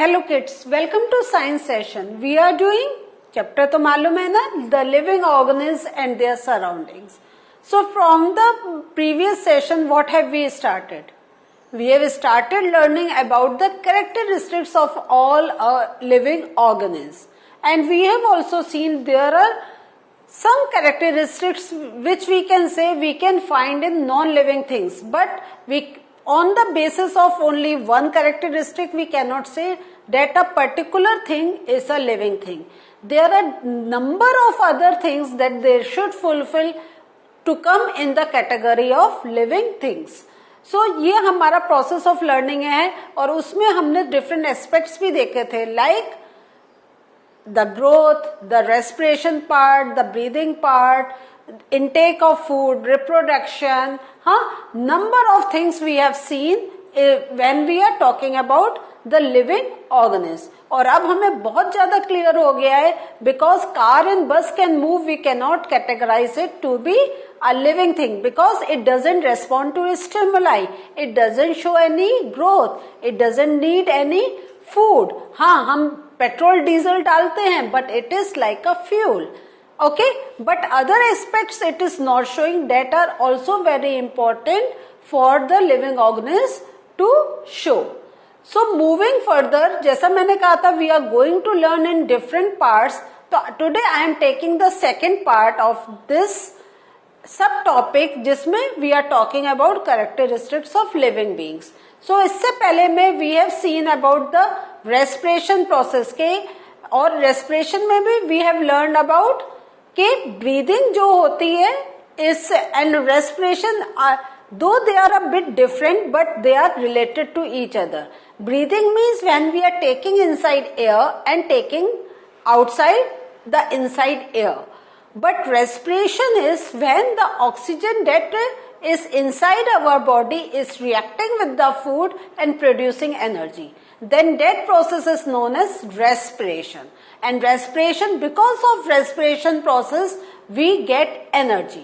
Hello kids, welcome to science session. We are doing chapter तो मालूम है ना, the living organism and their surroundings. So from the previous session, what have we started? We have started learning about the characteristics of all living organisms, and we have also seen there are some characteristics which we can say we can find in non-living things, but we on the basis of only one characteristic we cannot say that a particular thing is a living thing. There are number of other things that they should fulfill to come in the category of living things. So ये हमारा process of learning है और उसमें हमने different aspects भी देखे थे, like the growth, the respiration part, the breathing part, intake of food, reproduction, number of things we have seen when we are talking about the living organism. और अब हमें बहुत ज्यादा क्लियर हो गया है, because car and bus can move, we cannot categorize it to be a living thing because it doesn't respond to stimuli, it doesn't show any growth, it doesn't need any food. हाँ, हम petrol diesel डालते हैं, but it is like a fuel. Okay, but other aspects it is not showing that are also very important for the living organism to show. So moving further, जैसा मैंने कहा था, we are going to learn in different parts. तो today I am taking the second part of this subtopic जिसमें we are talking about characteristics of living beings. So इससे पहले में we have seen about the respiration process के, और respiration में भी we have learned about कि breathing जो होती है is and respiration though they are a bit different but they are related to each other. Breathing means when we are taking inside air and taking outside the inside air, but respiration is when the oxygen that is inside our body is reacting with the food and producing energy. Then that process is known as respiration. And respiration, because of respiration process, we get energy.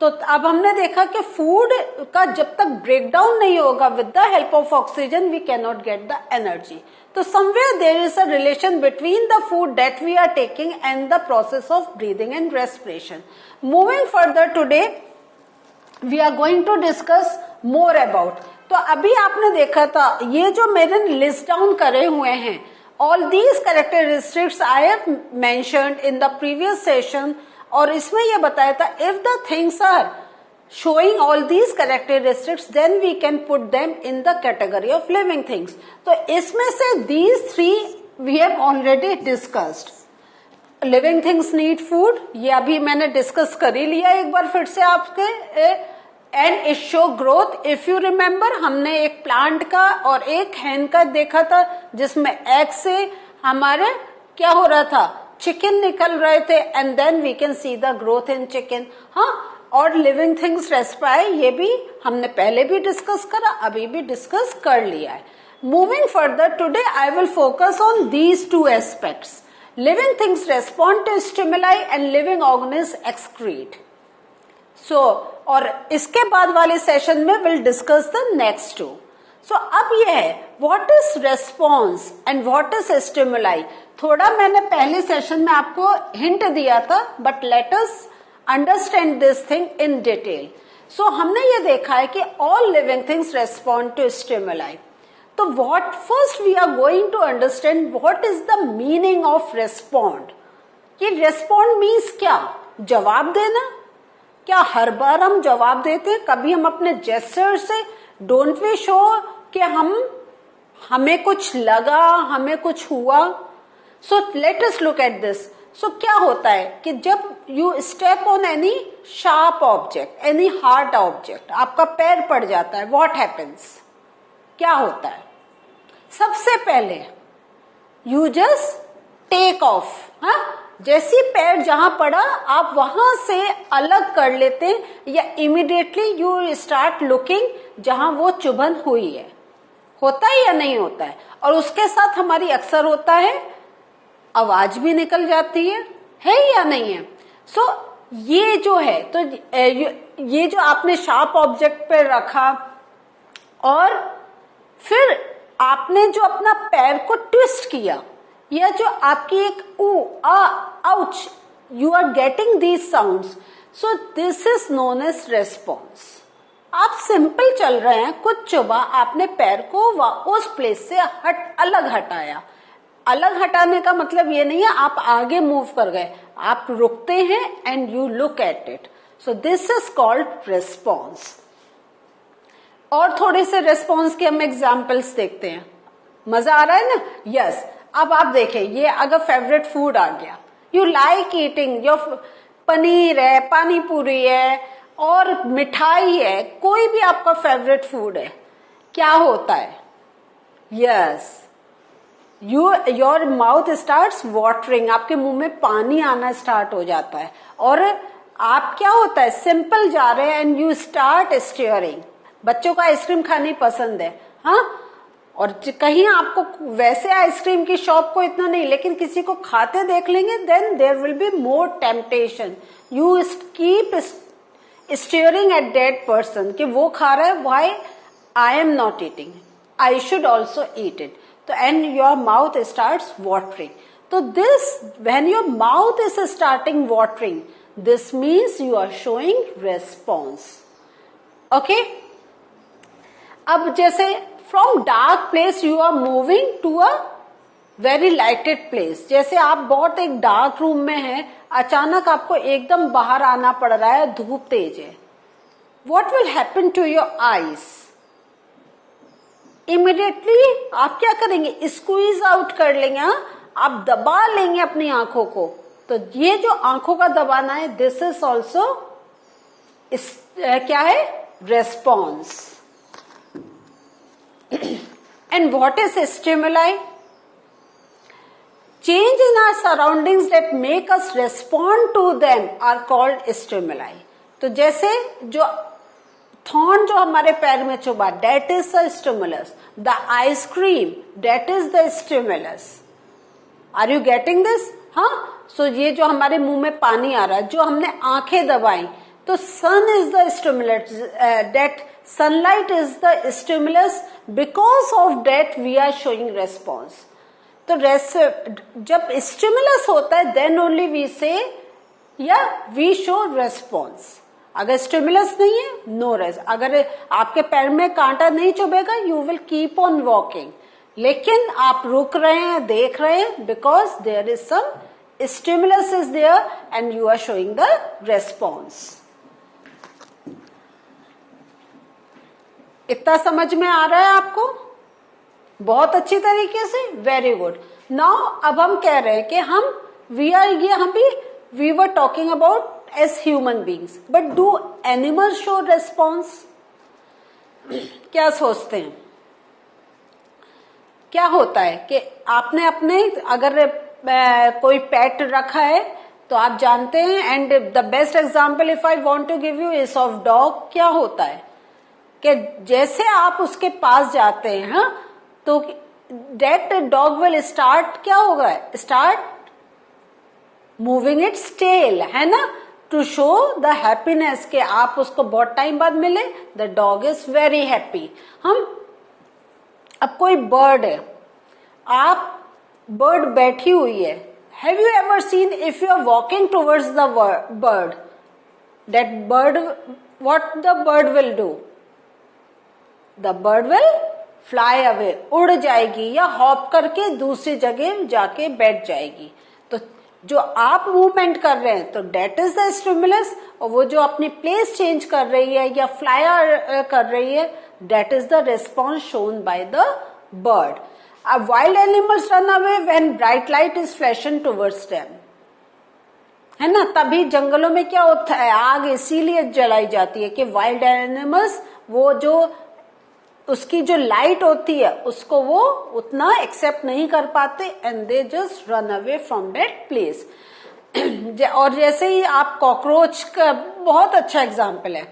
तो अब हमने देखा कि food का जब तक breakdown नहीं होगा with the help of oxygen we can not get the energy. तो somewhere there is a relation between the food that we are taking and the process of breathing and respiration. Moving further today we are going to discuss more about. तो अभी आपने देखा था ये जो मैंने list down करे हुए हैं, all these characteristics I have mentioned in the previous session, और इसमें ये बताया था if the things are showing all these characteristics then we can put them in the category of living things. तो इसमें से these three we have already discussed. Living things need food, ये अभी मैंने डिस्कस कर ही लिया एक बार फिर से आपके. And it show growth. If you remember हमने एक प्लांट का और एक हैन का देखा था जिसमें एग से हमारे क्या हो रहा था, चिकन निकल रहे थे, and then we can see the growth in chicken. हाँ, और लिविंग थिंग्स रेस्पायर ये भी हमने पहले भी डिस्कस करा, अभी भी डिस्कस कर लिया है. Moving further today I will focus on these two aspects. Living things respond to stimuli and living organism excrete. So और इसके बाद वाले सेशन में will discuss the next two. So अब ये है what is response and what is stimuli. थोड़ा मैंने पहले सेशन में आपको हिंट दिया था, but let us understand this thing in detail. So हमने ये देखा है कि all living things respond to stimuli. तो what first we are going to understand what is the meaning of respond. ये रेस्पॉन्ड मीन्स क्या, जवाब देना. क्या हर बार हम जवाब देते? कभी हम अपने जेस्चर से डोंट वी शो कि हमें कुछ लगा, हमें कुछ हुआ. So let us look at this. So क्या होता है कि जब you step on any sharp object, any hard object, आपका पैर पड़ जाता है, व्हाट हैपेंस, क्या होता है? सबसे पहले यू जस्ट टेक ऑफ. जैसी पैर जहां पड़ा आप वहां से अलग कर लेते हैं, या इमीडिएटली यू स्टार्ट लुकिंग जहां वो चुभन हुई है. होता है या नहीं होता है? और उसके साथ हमारी अक्सर होता है आवाज भी निकल जाती है या नहीं है? सो ये जो है, तो ये जो आपने शार्प ऑब्जेक्ट पे रखा और फिर आपने जो अपना पैर को ट्विस्ट किया, या जो आपकी एक ouch, you are getting these sounds, so this is known as response. आप सिंपल चल रहे हैं, कुछ चुभा, आपने पैर को उस प्लेस से अलग हटाया। अलग हटाने का मतलब ये नहीं है आप आगे मूव कर गए, आप रुकते हैं and you look at it, so this is called response. और थोड़े से रेस्पॉन्स के हम एग्जाम्पल्स देखते हैं, मजा आ रहा है ना? यस। अब आप देखें, ये अगर फेवरेट फूड आ गया, you like eating your paneer है, पानी पूरी है और मिठाई है, कोई भी आपका फेवरेट फूड है, क्या होता है? Yes, your mouth starts watering, आपके मुंह में पानी आना स्टार्ट हो जाता है। और आप क्या होता है, सिंपल जा रहे हैं एंड यू स्टार्ट स्टीयरिंग। बच्चों को आइसक्रीम खानी पसंद है, हाँ, और कहीं आपको वैसे आइसक्रीम की शॉप को इतना नहीं, लेकिन किसी को खाते देख लेंगे, then there will be more temptation, you keep staring at that person कि वो खा रहा है, why I am not eating, I should also eat it, तो and your mouth starts watering. तो this, when your mouth is starting watering, this means you are showing response. Okay, अब जैसे from dark place you are moving to a very lighted place, जैसे आप बहुत एक dark room में हैं, अचानक आपको एकदम बाहर आना पड़ रहा है, धूप तेज है, what will happen to your eyes? Immediately आप क्या करेंगे, स्क्वीज आउट कर लेंगे, आप दबा लेंगे अपनी आंखों को। तो ये जो आंखों का दबाना है, दिस इज ऑल्सो क्या है, response. And what is stimuli? Change in our surroundings that make us respond to them are called stimuli. तो जैसे जो थॉर्न जो हमारे पैर में चुभा, that is the stimulus. The ice cream, that is the stimulus. Are you getting this? हाँ, so ये जो हमारे मुंह में पानी आ रहा है, जो हमने आंखें दबाई, तो sun is the stimulus. That sunlight is the stimulus. Because of that we are showing response. तो जब स्टिमुलस होता है, देन ओनली वी से या वी शो रेस्पॉन्स। अगर स्टिमुलस नहीं है, नो रेस। अगर आपके पैर में कांटा नहीं चुभेगा, you will keep on walking, लेकिन आप रुक रहे हैं, देख रहे हैं, because there is some stimulus is there and you are showing the response. इतना समझ में आ रहा है आपको? बहुत अच्छी तरीके से, वेरी गुड। नाउ अब हम कह रहे हैं कि we were talking about as human beings, but do animals show response? क्या सोचते हैं, क्या होता है कि आपने अपने अगर कोई पेट रखा है तो आप जानते हैं, and the best example if I want to give you is of dog. क्या होता है कि जैसे आप उसके पास जाते हैं, हाँ, तो that dog will start, क्या होगा, start moving its tail, है ना, to show the happiness कि आप उसको बहुत टाइम बाद मिले, the dog is very happy। अब कोई बर्ड है, आप बर्ड बैठी हुई है, have you ever seen if you are walking towards the bird, that bird, what the bird will do? The bird will fly away, उड़ जाएगी या हॉप करके दूसरी जगह जाके बैठ जाएगी। तो जो आप मूवमेंट कर रहे हैं, तो डेट इज द स्टिमुलस, और वो जो अपनी प्लेस चेंज कर रही है या फ्लाई कर रही है, that is the response shown by the bird. अब wild animals run away when bright light is flashing towards them, है ना। तभी जंगलों में क्या होता है, आग इसीलिए जलाई जाती है कि वाइल्ड एनिमल्स वो जो उसकी जो लाइट होती है उसको वो उतना एक्सेप्ट नहीं कर पाते, and they just run away from that place. और जैसे ही आप कॉकरोच का बहुत अच्छा एग्जाम्पल है,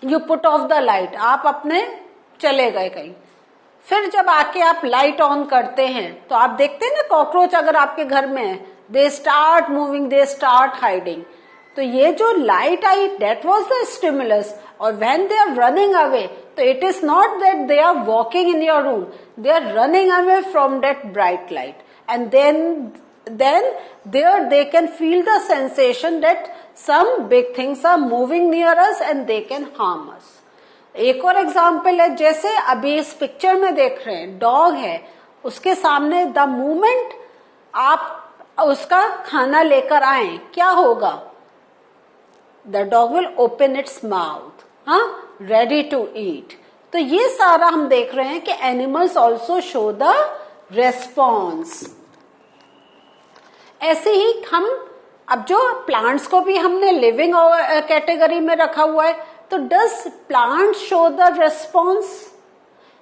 you put off the light, आप अपने चले गए कहीं, फिर जब आके आप लाइट ऑन करते हैं तो आप देखते हैं ना, कॉकरोच अगर आपके घर में है, they start moving, they start hiding. तो ये जो light I, that was the stimulus. और when they are running away, तो it is not that they are walking in your room, they are running away from that bright light, and then there they can feel the sensation that some big things are moving near us and they can harm us. एक और example है, जैसे अभी इस picture में देख रहे हैं, डॉग है, उसके सामने द मोमेंट आप उसका खाना लेकर आए, क्या होगा? The dog will open its mouth, हाँ, रेडी टू ईट. तो ये सारा हम देख रहे हैं कि animals also show the response. ऐसे ही हम अब जो प्लांट्स को भी हमने लिविंग कैटेगरी में रखा हुआ है, तो does plant show the response?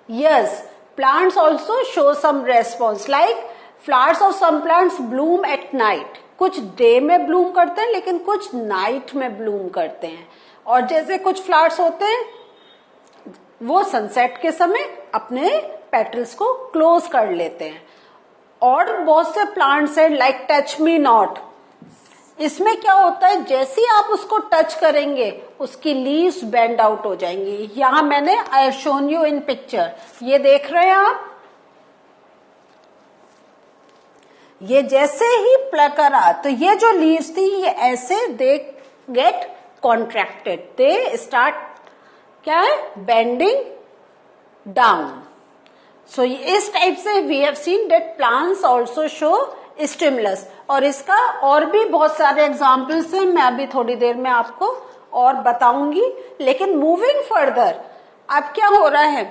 Yes, plants also show some response. Like flowers of some plants bloom at night. कुछ डे में ब्लूम करते हैं लेकिन कुछ नाइट में ब्लूम करते हैं. और जैसे कुछ फ्लावर्स होते हैं वो सनसेट के समय अपने पेटल्स को क्लोज कर लेते हैं. और बहुत से प्लांट्स हैं लाइक टच मी नॉट. इसमें क्या होता है, जैसे ही आप उसको टच करेंगे उसकी लीव्स बेंड आउट हो जाएंगी. यहां मैंने I have shown you in picture, ये देख रहे हैं आप, ये जैसे ही प्लग करा तो ये जो लीव्स थी ये ऐसे they get contracted, they start क्या है, बेंडिंग डाउन. सो इस टाइप से we have seen that plants also show stimulus. और इसका और भी बहुत सारे एग्जांपल्स हैं, मैं अभी थोड़ी देर में आपको और बताऊंगी. लेकिन मूविंग फर्दर, अब क्या हो रहा है,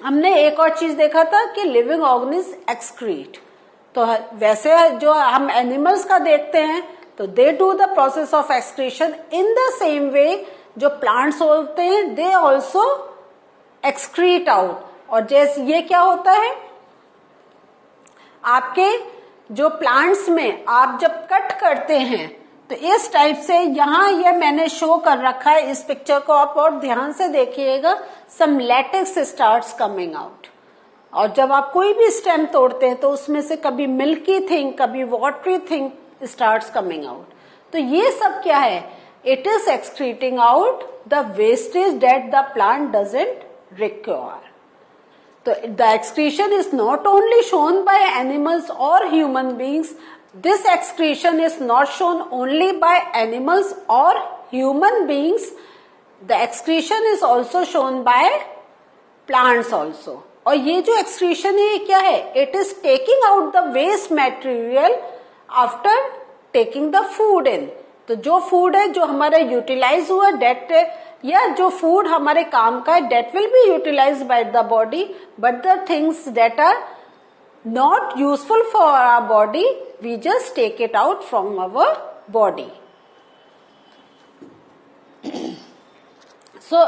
हमने एक और चीज देखा था कि लिविंग ऑर्गेनिज्म एक्सक्रीट. तो वैसे जो हम एनिमल्स का देखते हैं तो they do the process of excretion in the same way जो प्लांट्स होते हैं, दे ऑल्सो एक्सक्रीट आउट. और जैसे ये क्या होता है, आपके जो प्लांट्स में आप जब कट करते हैं तो इस टाइप से, यहां ये मैंने शो कर रखा है, इस पिक्चर को आप और ध्यान से देखिएगा, सम लैटेक्स स्टार्ट्स कमिंग आउट. और जब आप कोई भी स्टेम तोड़ते हैं तो उसमें से कभी मिल्की थिंग, कभी watery thing starts coming out. तो ये सब क्या है, it is excreting out the wastage that the plant doesn't require. So the excretion is not only shown by animals or human beings. This excretion is not shown only by animals or human beings. The excretion is also shown by plants also. और ये जो excretion है ये क्या है? It is taking out the waste material after taking the food in. तो जो food है जो हमारा यूटिलाइज हुआ, डेट या जो फूड हमारे काम का है, that will be utilise by the body. But the things that are not useful for our body, we just take it out from our body. So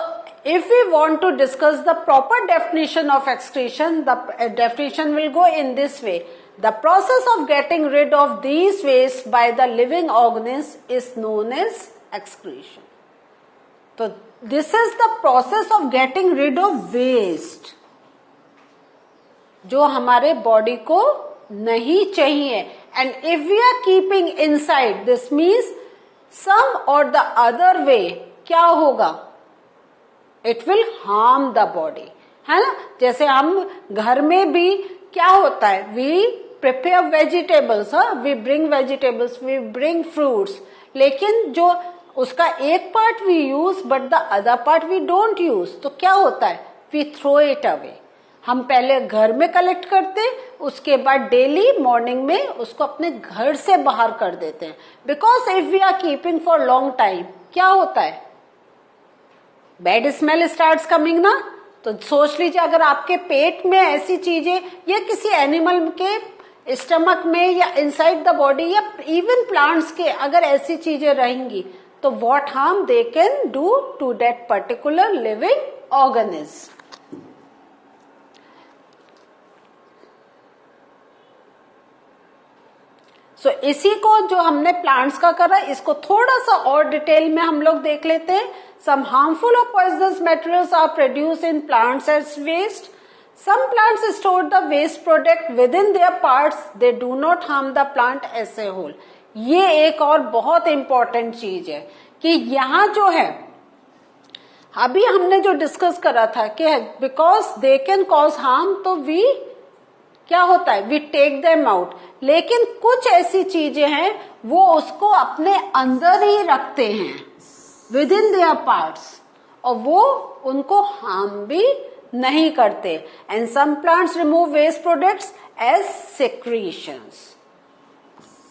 if we want to discuss the proper definition of excretion, the definition will go in this way. The process of getting rid of these waste by the living organism is known as excretion. So this is the process of getting rid of waste जो हमारे body को नहीं चाहिए. And if we are keeping inside, this means some or the other way, क्या होगा, it will harm the body, है ना. जैसे हम घर में भी क्या होता है, we prepare vegetables, we bring vegetables, we bring fruits, लेकिन जो उसका एक part we use but the other part we don't use, तो क्या होता है, we throw it away. हम पहले घर में कलेक्ट करते, उसके बाद डेली मॉर्निंग में उसको अपने घर से बाहर कर देते हैं. Because if we are keeping for long time, क्या होता है, बैड स्मेल स्टार्ट्स कमिंग ना. तो सोच लीजिए अगर आपके पेट में ऐसी चीजें या किसी एनिमल के स्टमक में या इनसाइड द बॉडी या इवन प्लांट्स के अगर ऐसी चीजें रहेंगी तो what harm they can do to that particular living organism. So इसी को जो हमने प्लांट्स का करा, इसको थोड़ा सा और डिटेल में हम लोग देख लेते हैं. सम हार्मफुल और poisonous materials are produce in plants as waste. Some plants store the waste product within their parts. They do not harm the plant as a whole. ये एक और बहुत इंपॉर्टेंट चीज है कि यहाँ जो है अभी हमने जो डिस्कस करा था कि because they can cause harm, तो वी क्या होता है, वी टेक देम आउट। लेकिन कुछ ऐसी चीजें हैं वो उसको अपने अंदर ही रखते हैं, विद इन देयर पार्ट्स, और वो उनको हार्म भी नहीं करते। And some plants remove waste products as secretions.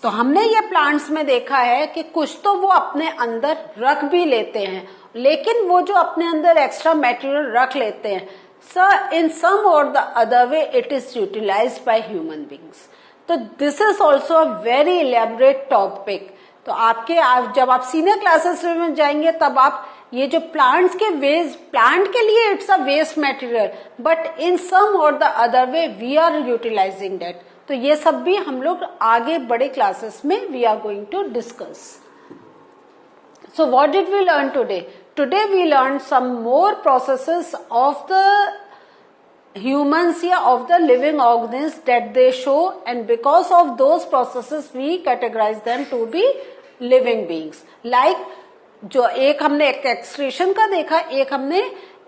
तो हमने ये प्लांट्स में देखा है कि कुछ तो वो अपने अंदर रख भी लेते हैं, लेकिन वो जो अपने अंदर एक्स्ट्रा मटेरियल रख लेते हैं, sir in some or the other way it is utilized by human beings. तो this is also a very elaborate topic. तो जब आप सीनियर क्लासेस में जाएंगे तब आप ये जो प्लांट्स के वेस्ट, प्लांट के लिए it's a waste material, but in some or the other way we are utilizing that. तो ये सब भी हम लोग आगे बड़े क्लासेस में we are going to discuss. So what did we learn today? Today we learn some more processes of the humans या of the living organisms that they show, and because of those processes we categorize them to be living beings. Like जो एक हमने excretion का देखा, एक हमने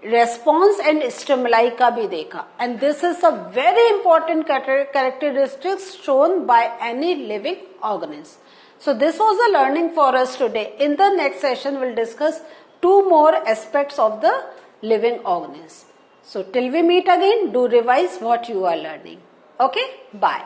response and stimuli का भी देखा, and this is a very important characteristics shown by any living organism. So this was the learning for us today. In the next session we'll discuss 2 more aspects of the living organism. So till we meet again, do revise what you are learning. Okay, bye.